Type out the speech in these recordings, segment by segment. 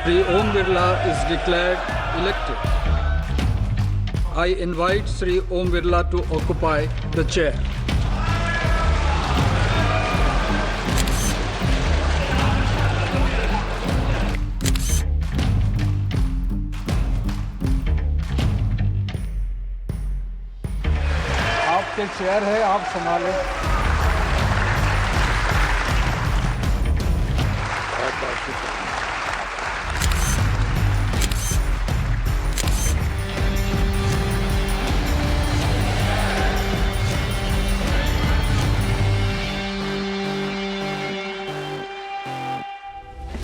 Shri Om Birla is declared elected. I invite Shri Om Birla to occupy the chair. आपके chair है, आप संभालें।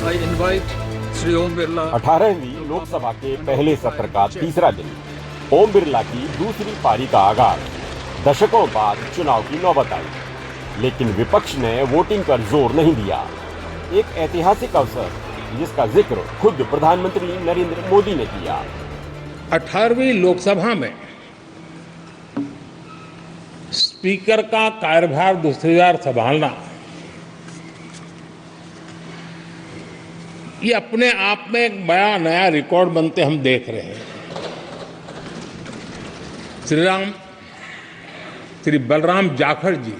I invite Shri Om Birla. 18वीं Lok Sabha के पहले सत्र का तीसरा दिन, ओम बिरला की दूसरी पारी का आगाज। दशकों बाद चुनाव की नौबत आई, लेकिन विपक्ष ने वोटिंग पर जोर नहीं दिया। एक ऐतिहासिक अवसर जिसका जिक्र खुद प्रधानमंत्री नरेंद्र मोदी ने किया। 18वीं लोकसभा में स्पीकर का कार्यभार दूसरी बार संभालना, ये अपने आप में एक बड़ा नया रिकॉर्ड बनते हम देख रहे हैं। श्री बलराम जाखड़ जी,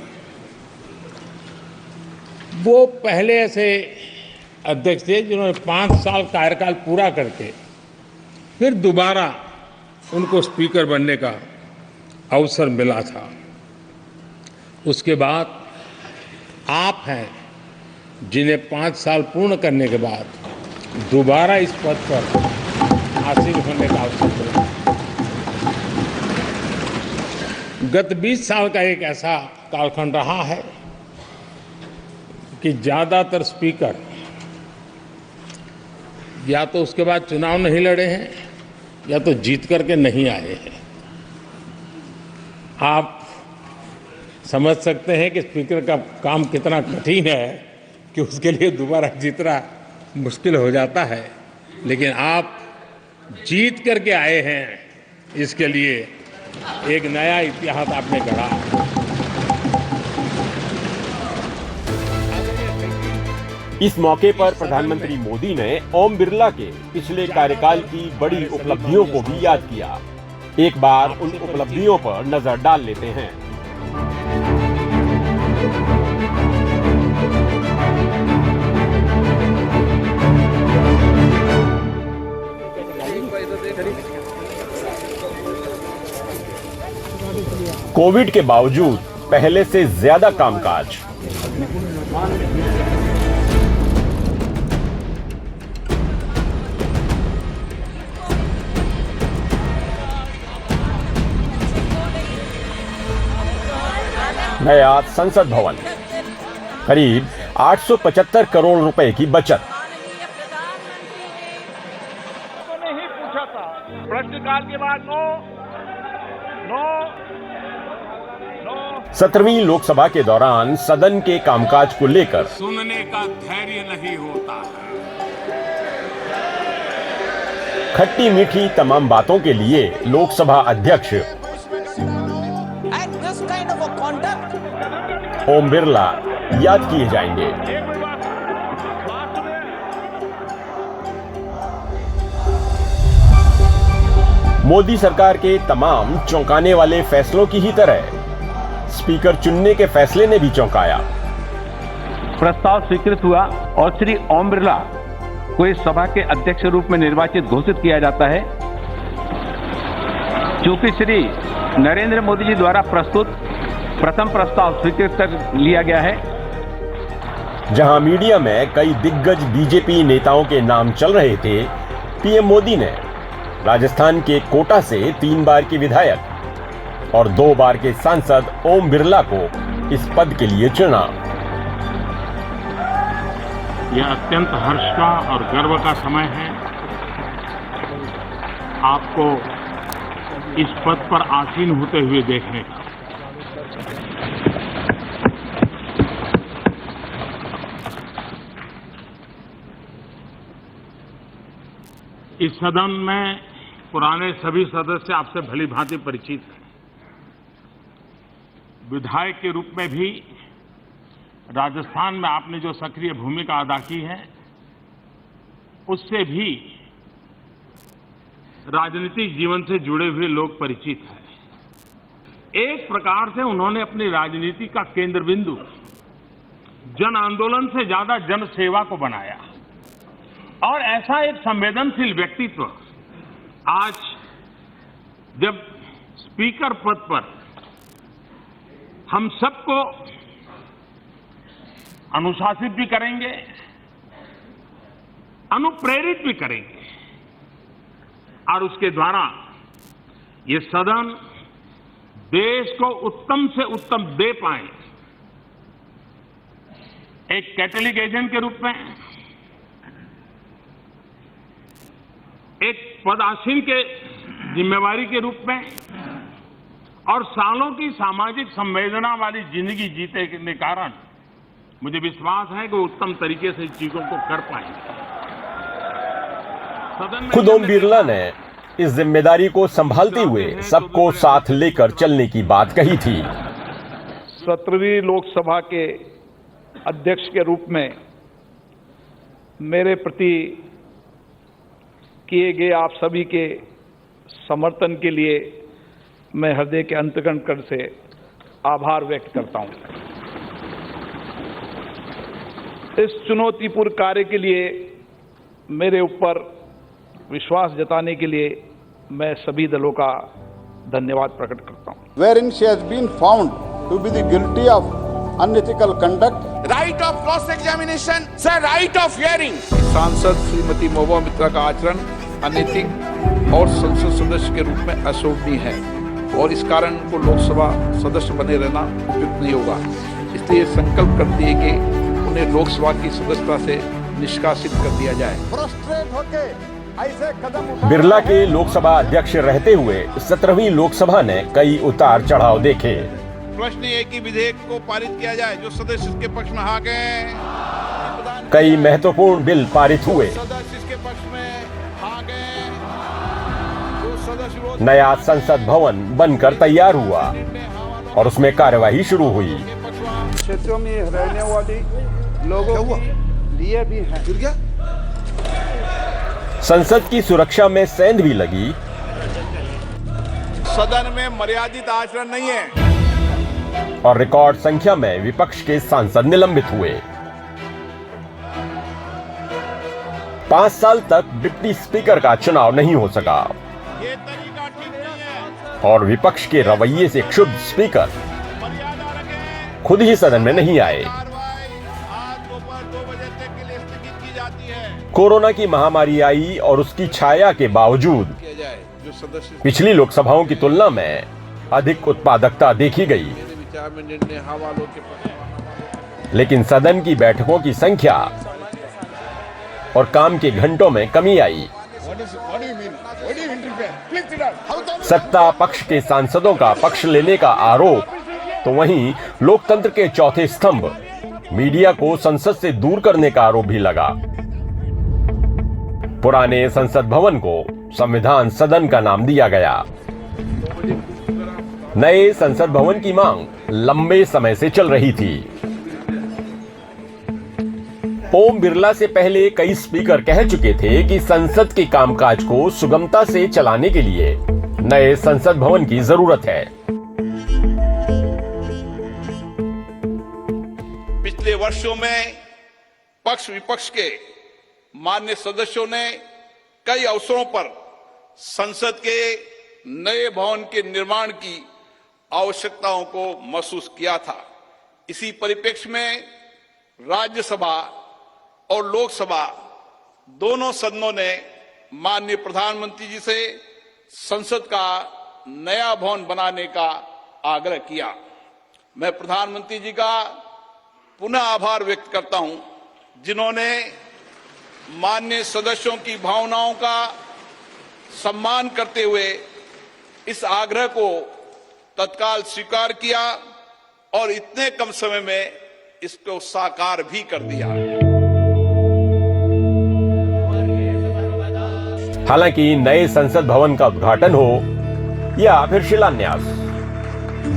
वो पहले ऐसे अध्यक्ष थे जिन्होंने 5 साल कार्यकाल पूरा करके फिर दोबारा उनको स्पीकर बनने का अवसर मिला था। उसके बाद आप हैं जिन्हें 5 साल पूर्ण करने के बाद दोबारा इस पद पर आसीन होने का अवसर मिला। गत 20 साल का एक ऐसा कालखंड रहा है कि ज़्यादातर स्पीकर या तो उसके बाद चुनाव नहीं लड़े हैं या तो जीत करके नहीं आए हैं। आप समझ सकते हैं कि स्पीकर का काम कितना कठिन है कि उसके लिए दोबारा जीतना मुश्किल हो जाता है, लेकिन आप जीत करके आए हैं, इसके लिए एक नया इतिहास आपने गढ़ा। इस मौके पर प्रधानमंत्री मोदी ने ओम बिरला के पिछले कार्यकाल की बड़ी उपलब्धियों को भी याद किया। एक बार उन उपलब्धियों पर नजर डाल लेते हैं। कोविड के बावजूद पहले से ज्यादा कामकाज। नया संसद भवन, करीब 875 करोड़ रुपए की बचत। नहीं पूछा था प्रश्नकाल के बाद नो 17वीं लोकसभा के दौरान सदन के कामकाज को लेकर सुनने का धैर्य नहीं होता है। खट्टी मीठी तमाम बातों के लिए लोकसभा अध्यक्ष ओम बिरला याद किए जाएंगे। मोदी सरकार के तमाम चौंकाने वाले फैसलों की ही तरह स्पीकर चुनने के फैसले ने भी चौंकाया। प्रस्ताव स्वीकृत हुआ और श्री ओम बिरला को इस सभा के अध्यक्ष रूप में निर्वाचित घोषित किया जाता है। चूंकि श्री नरेंद्र मोदी जी द्वारा प्रस्तुत प्रथम प्रस्ताव स्वीकृत कर लिया गया है। जहां मीडिया में कई दिग्गज बीजेपी नेताओं के नाम चल रहे थे, पीएम मोदी ने राजस्थान के कोटा से 3 बार के विधायक और 2 बार के सांसद ओम बिरला को इस पद के लिए चुना। यह अत्यंत हर्ष का और गर्व का समय है आपको इस पद पर आसीन होते हुए देखने का। इस सदन में पुराने सभी सदस्य आपसे भली भांति परिचित हैं। विधायक के रूप में भी राजस्थान में आपने जो सक्रिय भूमिका अदा की है, उससे भी राजनीतिक जीवन से जुड़े हुए लोग परिचित हैं। एक प्रकार से उन्होंने अपनी राजनीति का केंद्र बिंदु जन आंदोलन से ज्यादा जन सेवा को बनाया और ऐसा एक संवेदनशील व्यक्तित्व आज जब स्पीकर पद पर हम सबको अनुशासित भी करेंगे, अनुप्रेरित भी करेंगे और उसके द्वारा ये सदन देश को उत्तम से उत्तम दे पाए, एक कैटलिक एजेंट के रूप में, एक पदासीन के जिम्मेवारी के रूप में और सालों की सामाजिक संवेदना वाली जिंदगी जीते के कारण मुझे विश्वास है कि वो उत्तम तरीके से चीजों को कर पाएंगे। खुद ओम बिरला ने इस जिम्मेदारी को संभालते हुए सबको साथ लेकर चलने की बात कही थी। 17वीं लोकसभा के अध्यक्ष के रूप में मेरे प्रति किए गए आप सभी के समर्थन के लिए मैं हृदय के अंतकण से आभार व्यक्त करता हूं। इस चुनौतीपूर्ण कार्य के लिए मेरे ऊपर विश्वास जताने के लिए मैं सभी दलों का धन्यवाद प्रकट करता हूं। Wherein she has been found to be the guilty of unethical conduct, right of cross examination, sir, right of hearing. सांसद श्रीमती महुआ मित्रा का आचरण अनैतिक और संसद सदस्य के रूप में अशोभनीय है और इस कारण उनको लोकसभा सदस्य बने रहना उपयुक्त नहीं होगा। इसलिए संकल्प करती है कि उन्हें लोकसभा की सदस्यता से निष्कासित कर दिया जाए। frustrate होके ऐसे कदम उठा बिरला के लोकसभा अध्यक्ष रहते हुए 17वीं लोकसभा ने कई उतार चढ़ाव देखे। प्रश्न ये कि विधेयक को पारित किया जाए जो सदस्य इसके पक्ष में आ गए, कई महत्वपूर्ण बिल पारित हुए। सदस्य इसके पक्ष में आ गए, जो सदस्य विरोध नया संसद भवन बनकर तैयार हुआ और उसमें कार्यवाही शुरू हुई। क्षेत्रों में रहने वाले लोगों के लिए भी है। संसद की सुरक्षा में सेंध भी लगी सदन में मर्यादित आचरण नहीं है और रिकॉर्ड संख्या में विपक्ष के सांसद निलंबित हुए। 5 साल तक डिप्टी स्पीकर का चुनाव नहीं हो सका ये तरीका ठीक नहीं है। और विपक्ष के रवैये से क्षुब्ध स्पीकर मर्यादा रखें। खुद ही सदन में नहीं आए। कार्रवाई आज दोपहर 2 बजे तक के लिए स्थगित की जाती है। कोरोना की महामारी आई और उसकी छाया के बावजूद किया जाए जो सदस्य पिछली लोकसभाओं की तुलना में अधिक उत्पादकता देखी गई, मेरे विचार में निर्णय हवालों के पक्ष। लेकिन सदन की बैठकों की संख्या और काम के घंटों में कमी आई। सत्ता पक्ष के सांसदों का पक्ष लेने का आरोप, तो वहीं लोकतंत्र के चौथे स्तंभ मीडिया को संसद से दूर करने का आरोप भी लगा। पुराने संसद भवन को संविधान सदन का नाम दिया गया। नए संसद भवन की मांग लंबे समय से चल रही थी। ओम बिरला से पहले कई स्पीकर कह चुके थे कि संसद के कामकाज को सुगमता से चलाने के लिए नए संसद भवन की जरूरत है। पिछले वर्षों में पक्ष विपक्ष के मान्य सदस्यों ने कई अवसरों पर संसद के नए भवन के निर्माण की आवश्यकताओं को महसूस किया था। इसी परिप्रेक्ष्य में राज्यसभा और लोकसभा दोनों सदनों ने माननीय प्रधानमंत्री जी से संसद का नया भवन बनाने का आग्रह किया। मैं प्रधानमंत्री जी का पुनः आभार व्यक्त करता हूं, जिन्होंने माननीय सदस्यों की भावनाओं का सम्मान करते हुए इस आग्रह को तत्काल स्वीकार किया और इतने कम समय में इसको साकार भी कर दिया। हालांकि नए संसद भवन का उद्घाटन हो या फिर शिलान्यास,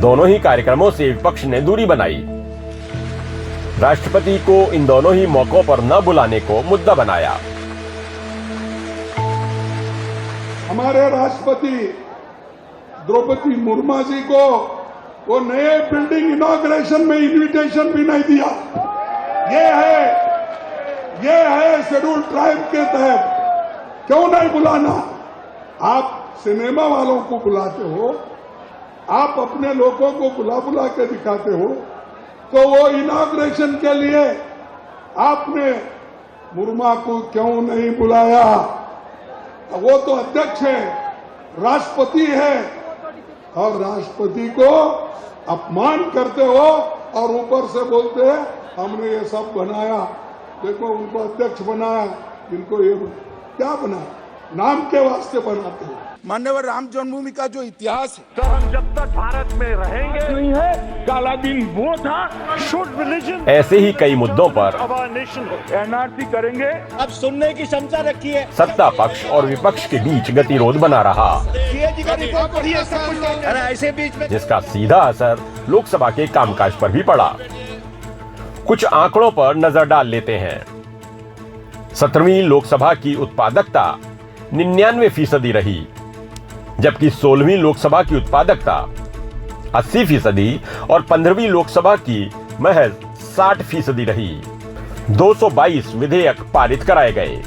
दोनों ही कार्यक्रमों से विपक्ष ने दूरी बनाई। राष्ट्रपति को इन दोनों ही मौकों पर न बुलाने को मुद्दा बनाया। हमारे राष्ट्रपति द्रौपदी मुर्मू जी को वो नए बिल्डिंग इनॉग्रेशन में इनविटेशन भी नहीं दिया। ये है शेड्यूल ट्राइब के तहत, क्यों नहीं बुलाना? आप सिनेमा वालों को बुलाते हो, आप अपने लोगों को बुला के दिखाते हो, तो वो इनॉग्रेशन के लिए आपने मुर्मू को क्यों नहीं बुलाया? वो तो अध्यक्ष है, राष्ट्रपति है, और राष्ट्रपति को अपमान करते हो और ऊपर से बोलते हैं हमने ये सब बनाया। देखो उनको अध्यक्ष बनाया, इनको ये क्या बनाया? नाम के वास्ते बनाते हो। माननीय राम जन्मभूमि का जो इतिहास है, तो हम जब तक भारत में रहेंगे नहीं है, काला दिन वो था। शुड रिलीजन ऐसे ही कई मुद्दों पर एनआरसी करेंगे। अब सुनने की क्षमता रखी है। सत्ता पक्ष और विपक्ष के बीच गतिरोध बना रहा, ऐसे बीच में जिसका सीधा असर लोकसभा के कामकाज पर भी पड़ा। कुछ आंकड़ों पर नजर डाल लेते हैं। 17वीं लोकसभा की उत्पादकता 99% रही, जबकि 16वीं लोकसभा की उत्पादकता 80% और 15वीं लोकसभा की महज 60% रही। 222 विधेयक पारित कराए गए।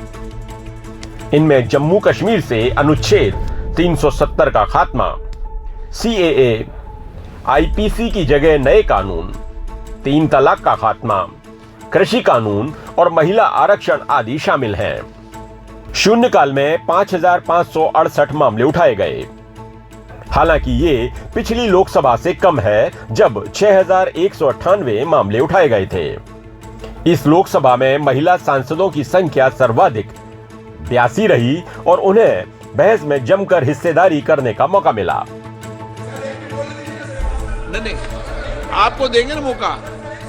इनमें जम्मू कश्मीर से अनुच्छेद 370 का खात्मा, CAA, IPC की जगह नए कानून, 3 तलाक का खात्मा, कृषि कानून और महिला आरक्षण आदि शामिल हैं। शून्यकाल में 5,568 मामले उठाए गए। हालांकि ये पिछली लोकसभा से कम है, जब 6,198 मामले उठाए गए थे। इस लोकसभा में महिला सांसदों की संख्या सर्वाधिक 82 रही और उन्हें बहस में जमकर हिस्सेदारी करने का मौका मिला। नहीं, आपको देंगे ना मौका।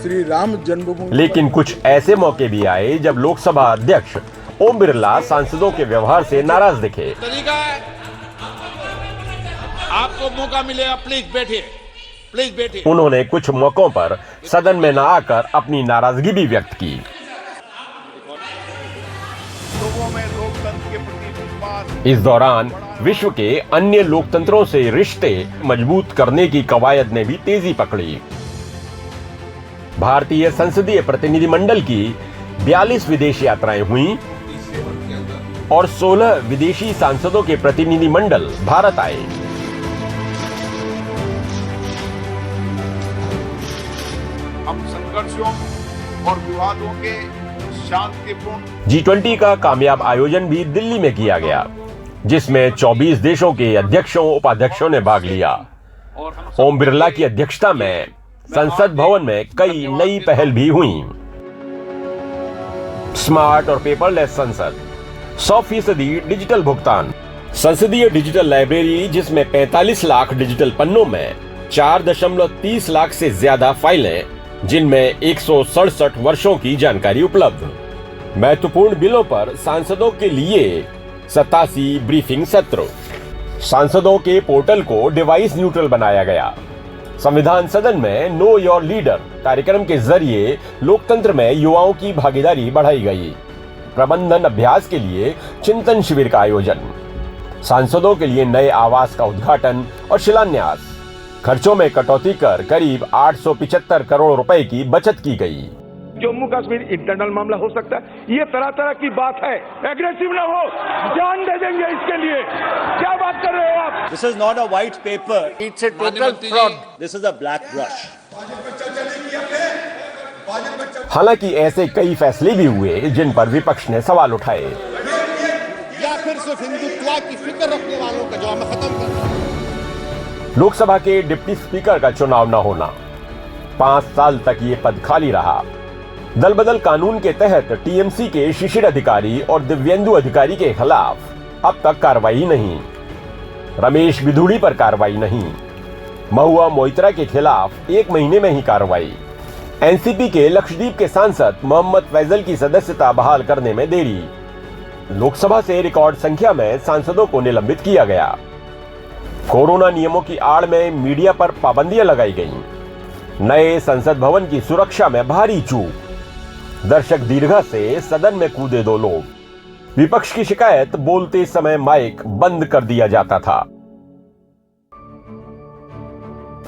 श्री राम जन्मभूमि, लेकिन कुछ ऐसे मौके भी आए जब लोकसभा अध्यक्ष ओम बिरला सांसदों के व्यवहार से नाराज दिखे। तरीका है, आपको मौका मिलेगा, प्लीज बैठिए, प्लीज बैठिए। उन्होंने कुछ मौकों पर सदन में न आकर अपनी नाराजगी भी व्यक्त की। लोगों में लोकतंत्र के प्रति विश्वास। इस दौरान विश्व के अन्य लोकतंत्रों से रिश्ते मजबूत करने की कवायद ने भी तेजी पकड़ी। भारतीय संसदीय प्रतिनिधिमंडल की 42 विदेश यात्राएं हुईं और 16 विदेशी सांसदों के प्रतिनिधिमंडल भारत आए। हम संघर्षों और विवादों के शांतिपूर्ण G20 का कामयाब आयोजन भी दिल्ली में किया गया, जिसमें 24 देशों के अध्यक्षों उपाध्यक्षों ने भाग लिया। ओम बिरला की अध्यक्षता में संसद भवन में कई नई पहल भी हुई। स्मार्ट और पेपरलेस संसद, 100% डिजिटल भुगतान, संसदीय डिजिटल लाइब्रेरी जिसमें 45 लाख डिजिटल पन्नों में 4.30 लाख से ज्यादा फाइलें, जिनमें 167 वर्षों की जानकारी उपलब्ध। महत्वपूर्ण बिलों पर सांसदों के लिए 87 ब्रीफिंग सत्र। सांसदों के पोर्टल को डिवाइस न्यूट्रल बनाया गया। संविधान सदन में नो योर लीडर कार्यक्रम के जरिए लोकतंत्र में युवाओं की भागीदारी बढ़ाई गई। प्रबंधन अभ्यास के लिए चिंतन शिविर का आयोजन, सांसदों के लिए नए आवास का उद्घाटन और शिलान्यास, खर्चों में कटौती कर करीब 875 करोड़ रुपए की बचत की गई। जम्मू कश्मीर इंटरनल मामला हो सकता है, ये तरह तरह की बात है। एग्रेसिव ना हो, जान दे देंगे इसके लिए। क्या बात कर रहे हो आप? This is not a white paper. It's a total fraud. This is a black brush. हालांकि ऐसे कई फैसले भी हुए जिन पर विपक्ष ने सवाल उठाए। या फिर सिर्फ हिंदुत्व की फिक्र रखने वालों का जो हमें खत्म करना। लोकसभा के डिप्टी स्पीकर का चुनाव न होना, 5 साल तक ये पद खाली रहा। दल बदल कानून के तहत टीएमसी के शिशिर अधिकारी और दिव्येंदु अधिकारी के खिलाफ अब तक कार्रवाई नहीं। रमेश बिधूड़ी पर कार्रवाई नहीं। महुआ मोइत्रा के खिलाफ 1 महीने में ही कार्रवाई। एनसीपी के लक्षद्वीप के सांसद मोहम्मद फैजल की सदस्यता बहाल करने में देरी। लोकसभा से रिकॉर्ड संख्या में सांसदों को निलंबित किया गया। कोरोना नियमों की आड़ में मीडिया पर पाबंदियां लगाई गईं। नए संसद भवन की सुरक्षा में भारी चूक। दर्शक दीर्घा से सदन में कूदे 2 लोग। विपक्ष की शिकायत, बोलते समय माइक बंद कर दिया जाता था।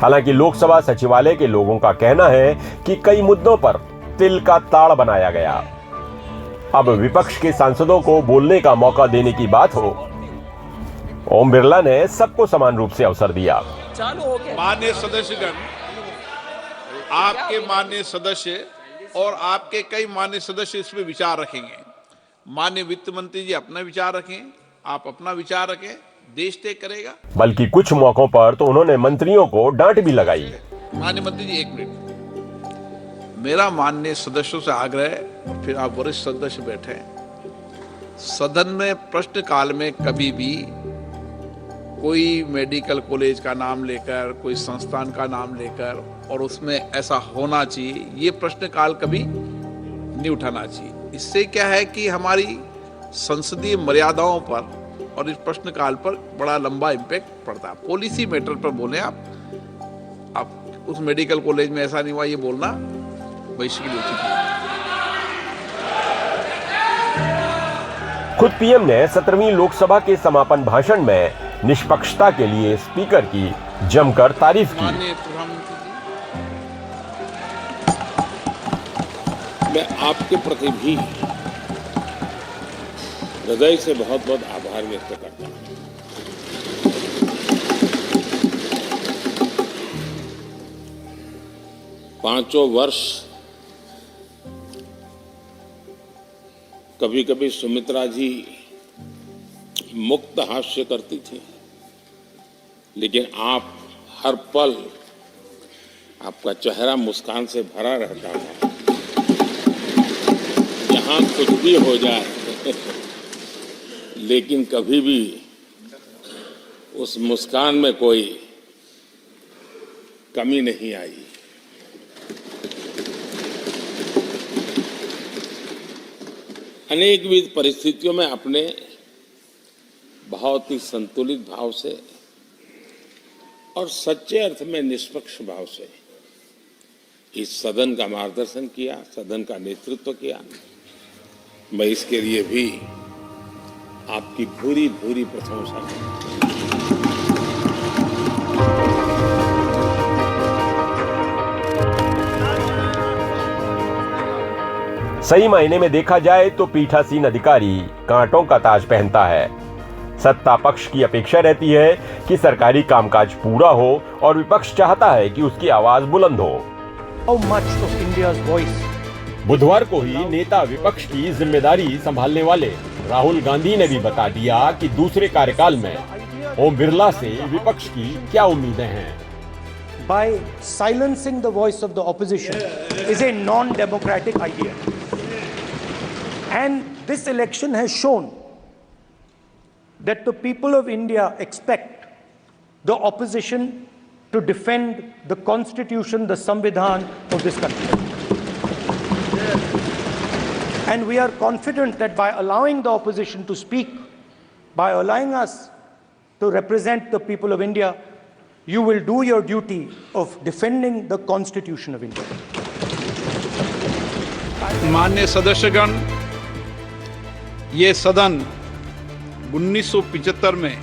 हालांकि लोकसभा सचिवालय के लोगों का कहना है कि कई मुद्दों पर तिल का ताड़ बनाया गया। अब विपक्ष के सांसदों को बोलने का मौका देने की बात हो, ओम बिरला ने सबको समान रूप से अवसर दिया। माननीय सदस्यगण, आपके माननीय सदस्य और आपके कई माननीय सदस्य इस पर विचार रखेंगे। माननीय वित्त मंत्री जी अपना विचार रखें, आप अपना विचार रखें, देश तय करेगा। बल्कि कुछ मौकों पर तो उन्होंने मंत्रियों को डांट भी लगाई। माननीय मंत्री जी, एक मिनट, मेरा माननीय सदस्यों से आग्रह है, और फिर आप वरिष्ठ सदस्य बैठे, सदन में प्रश्नकाल में कभी भी कोई मेडिकल कॉलेज का नाम लेकर, कोई संस्थान का नाम लेकर, और उसमें ऐसा होना चाहिए, ये प्रश्नकाल कभी नहीं उठाना चाहिए। इससे क्या है कि हमारी संसदीय मर्यादाओं पर और इस प्रश्नकाल पर बड़ा लंबा इम्पैक्ट पड़ता है। पॉलिसी मैटर पर बोले आप उस मेडिकल कॉलेज में ऐसा नहीं हुआ, ये बोलना भविष्य के लिए उचित नहीं। खुद पीएम ने 17वीं लोकसभा के समापन भाषण में निष्पक्षता के लिए स्पीकर की जमकर तारीफ की। माननीय प्रधानमंत्री जी, मैं आपके प्रति भी हृदय से बहुत बहुत आभार व्यक्त करता हूं। पांचों वर्ष कभी कभी सुमित्रा जी मुक्त हास्य करती थी, लेकिन आप हर पल, आपका चेहरा मुस्कान से भरा रहता था। जहां कुछ भी हो जाए लेकिन कभी भी उस मुस्कान में कोई कमी नहीं आई। अनेकविध परिस्थितियों में अपने बहुत ही संतुलित भाव से और सच्चे अर्थ में निष्पक्ष भाव से इस सदन का मार्गदर्शन किया, सदन का नेतृत्व किया। मैं इसके लिए भी आपकी भूरी भूरी प्रशंसा करता हूं। सही मायने में देखा जाए तो पीठासीन अधिकारी कांटों का ताज पहनता है। सत्ता पक्ष की अपेक्षा रहती है कि सरकारी कामकाज पूरा हो और विपक्ष चाहता है कि उसकी आवाज बुलंद हो। बुधवार को ही नेता विपक्ष की जिम्मेदारी संभालने वाले राहुल गांधी ने भी बता दिया कि दूसरे कार्यकाल में ओम बिरला से विपक्ष की क्या उम्मीदें हैं। By silencing the voice of the opposition is a non-democratic idea. And this election has shown that the people of India expect the opposition to defend the constitution, the Samvidhan of this country. And we are confident that by allowing the opposition to speak, by allowing us to represent the people of India, you will do your duty of defending the constitution of India. माननीय सदस्यगण, ये सदन 1975 में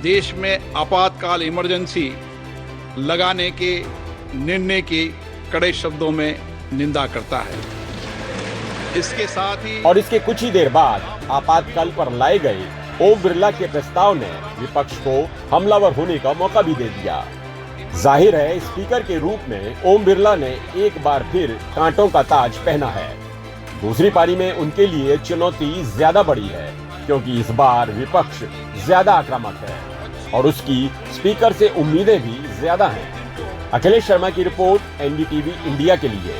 देश में आपातकाल emergency लगाने के निर्णय की कड़े शब्दों में निंदा करता है। इसके साथ ही और इसके कुछ ही देर बाद आपातकाल पर लाए गए ओम बिरला के प्रस्ताव ने विपक्ष को हमलावर होने का मौका भी दे दिया। जाहिर है स्पीकर के रूप में ओम बिरला ने एक बार फिर कांटों का ताज पहना है। दूसरी पारी में उनके लिए चुनौती ज्यादा बड़ी है, क्योंकि इस बार विपक्ष ज्यादा आक्रामक है और उसकी स्पीकर से उम्मीदें भी ज्यादा हैं। अखिलेश शर्मा की रिपोर्ट, एनडीटीवी इंडिया के लिए।